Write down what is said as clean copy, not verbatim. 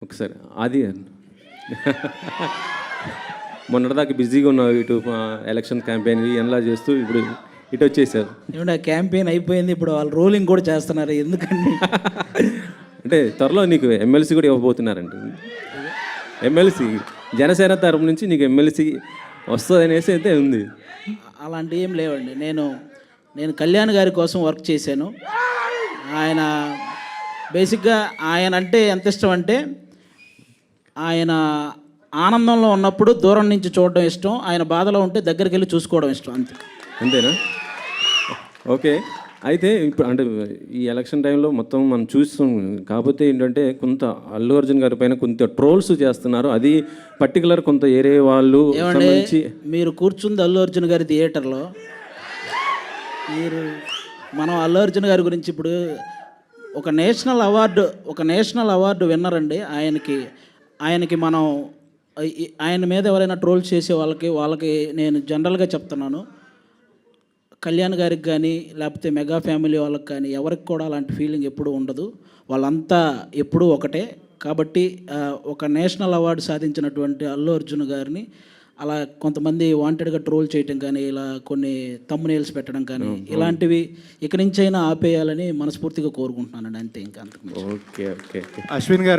ఒకసారి అది మొన్నటిదాకా బిజీగా ఉన్నావు, ఇటు ఎలక్షన్ క్యాంపెయిన్ ఎలా చేస్తూ ఇప్పుడు ఇటు వచ్చేసారు. ఏమంటే క్యాంపెయిన్ అయిపోయింది, ఇప్పుడు వాళ్ళు రోలింగ్ కూడా చేస్తున్నారు. ఎందుకండి అంటే త్వరలో నీకు ఎమ్మెల్సీ కూడా ఇవ్వబోతున్నారంట. ఎమ్మెల్సీ జనసేన తరపు నుంచి నీకు ఎమ్మెల్సీ వస్తుంది అనేసి అయితే ఉంది. అలాంటివి ఏం లేవండి. నేను కళ్యాణ్ గారి కోసం వర్క్ చేశాను. ఆయన బేసిక్గా ఆయన అంటే ఎంత ఇష్టం అంటే, ఆయన ఆనందంలో ఉన్నప్పుడు దూరం నుంచి చూడడం ఇష్టం, ఆయన బాధలో ఉంటే దగ్గరికి వెళ్ళి చూసుకోవడం ఇష్టం, అంతే. అంతేనా? ఓకే. అయితే ఇప్పుడు అంటే ఈ ఎలక్షన్ టైంలో మొత్తం మనం చూస్తాం. కాకపోతే ఏంటంటే కొంత అల్లు అర్జున్ గారి పైన కొంత ట్రోల్స్ చేస్తున్నారు. అది పర్టికులర్ కొంత ఏరే వాళ్ళు సంబంధించి. మీరు కూర్చుంది అల్లు అర్జున్ గారి థియేటర్లో, మనం అల్లు అర్జున్ గారి గురించి ఇప్పుడు ఒక నేషనల్ అవార్డు విన్నర్ అండి. ఆయనకి మనం ఆయన మీద ఎవరైనా ట్రోల్ చేసే వాళ్ళకి నేను జనరల్గా చెప్తున్నాను, కళ్యాణ్ గారికి కానీ లేకపోతే మెగా ఫ్యామిలీ వాళ్ళకి కానీ ఎవరికి కూడా అలాంటి ఫీలింగ్ ఎప్పుడూ ఉండదు. వాళ్ళంతా ఎప్పుడూ ఒకటే. కాబట్టి ఒక నేషనల్ అవార్డు సాధించినటువంటి అల్లు అర్జున్ గారిని అలా కొంతమంది వాంటెడ్గా ట్రోల్ చేయటం కానీ, ఇలా కొన్ని థంబ్నెయిల్స్ పెట్టడం కానీ, ఇలాంటివి ఇక నుంచైనా ఆపేయాలని మనస్ఫూర్తిగా కోరుకుంటున్నానండి, అంతే. ఇంకా అంతకు ఓకే. అశ్విన్ గారు